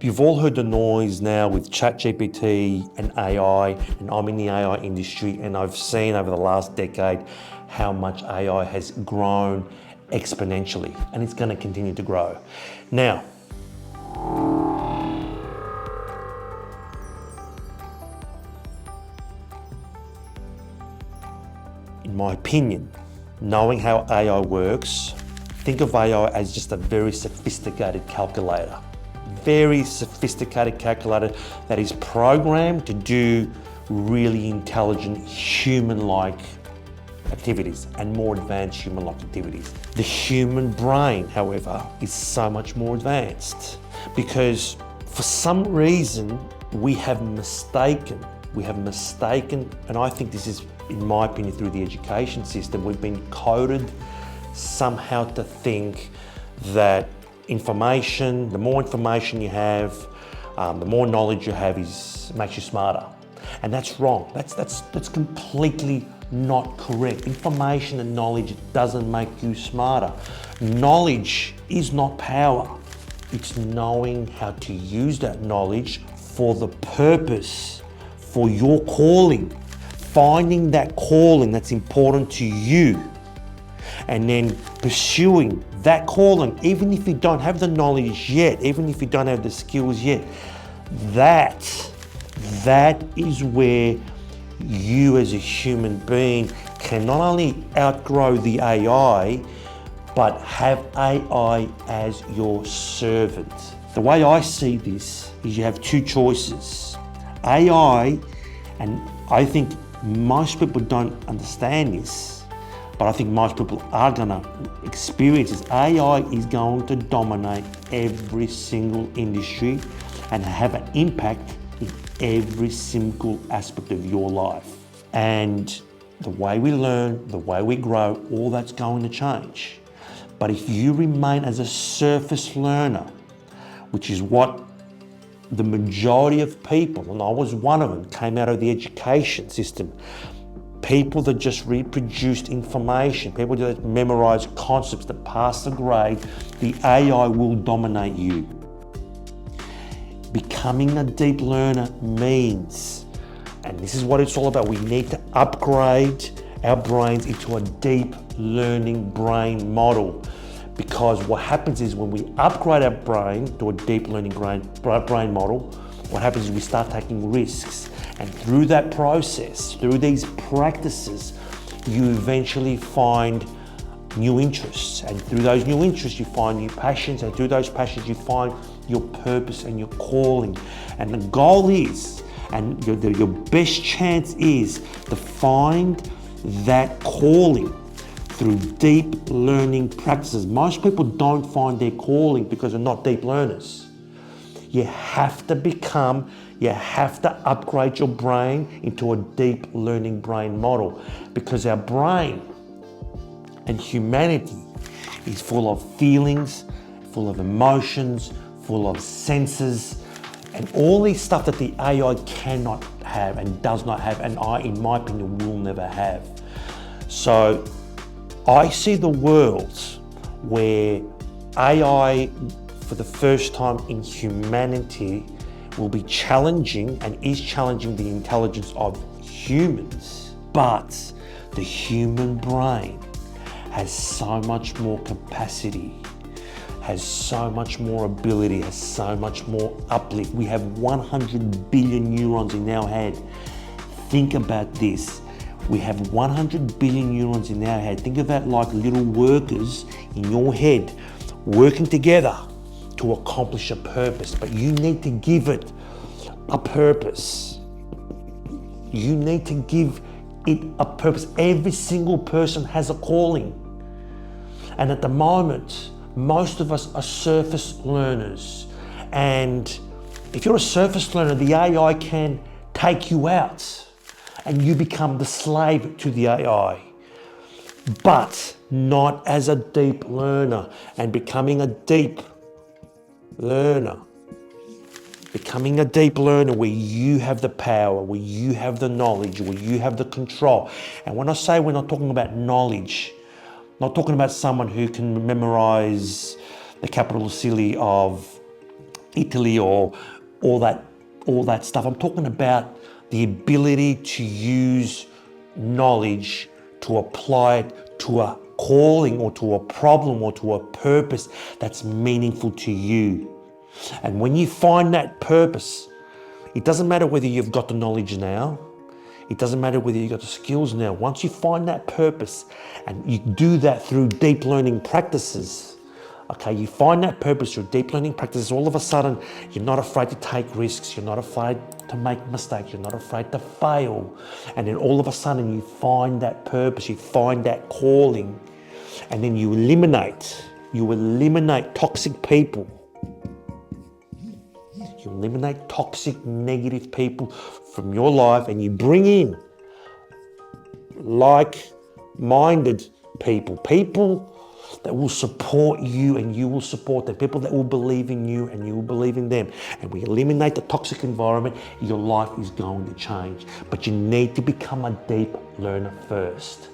You've all heard the noise now with ChatGPT and AI, and I'm in the AI industry, and I've seen over the last decade how much AI has grown exponentially, and it's going to continue to grow. Now, in my opinion, knowing how AI works, think of AI as just a very sophisticated calculator. Very sophisticated calculator that is programmed to do really intelligent human-like activities and more advanced human-like activities. The human brain, however, is so much more advanced because for some reason we have mistaken, and I think this is, in my opinion, through the education system, we've been coded somehow to think that information, the more information you have, the more knowledge you have makes you smarter. And that's wrong. That's completely not correct. Information and knowledge doesn't make you smarter. Knowledge is not power. It's knowing how to use that knowledge for the purpose, for your calling, finding that calling that's important to you, and then pursuing that calling, even if you don't have the knowledge yet, even if you don't have the skills yet. That is where you as a human being can not only outgrow the AI, but have AI as your servant. The way I see this is you have two choices. AI, and I think most people don't understand this, but I think most people are gonna experience this. AI is going to dominate every single industry and have an impact in every single aspect of your life. And the way we learn, the way we grow, all that's going to change. But if you remain as a surface learner, which is what the majority of people, and I was one of them, came out of the education system, people that just reproduced information, people that memorize concepts, that pass the grade, the AI will dominate you. Becoming a deep learner means, and this is what it's all about, we need to upgrade our brains into a deep learning brain model. Because what happens is when we upgrade our brain to a deep learning brain model, what happens is we start taking risks. And through that process, through these practices, you eventually find new interests. And through those new interests, you find new passions. And through those passions, you find your purpose and your calling. And the goal is, and your best chance is to find that calling through deep learning practices. Most people don't find their calling because they're not deep learners. You have to upgrade your brain into a deep learning brain model, because our brain and humanity is full of feelings, full of emotions, full of senses, and all these stuff that the AI cannot have and does not have, and in my opinion, will never have. So I see the world where AI, for the first time in humanity, will be challenging and is challenging the intelligence of humans. But the human brain has so much more capacity, has so much more ability, has so much more uplift. We have 100 billion neurons in our head. Think about this. We have 100 billion neurons in our head. Think of that like little workers in your head working together to accomplish a purpose, but you need to give it a purpose. You need to give it a purpose. Every single person has a calling. And at the moment, most of us are surface learners. And if you're a surface learner, the AI can take you out and you become the slave to the AI. But not as a deep learner. And becoming a deep learner where you have the power, where you have the knowledge, where you have the control. And when I say we're not talking about knowledge, not talking about someone who can memorize the capital city of Italy or all that stuff. I'm talking about the ability to use knowledge to apply it to a calling or to a problem or to a purpose that's meaningful to you. And when you find that purpose, it doesn't matter whether you've got the knowledge now, it doesn't matter whether you've got the skills now. Once you find that purpose, and you do that through deep learning practices, okay, you find that purpose through deep learning practices, all of a sudden, you're not afraid to take risks, you're not afraid to make mistakes, you're not afraid to fail. And then all of a sudden, you find that purpose, you find that calling, and then you eliminate toxic people. You eliminate toxic, negative people from your life, and you bring in like-minded people that will support you and you will support them, people that will believe in you and you will believe in them. And we eliminate the toxic environment, your life is going to change. But you need to become a deep learner first.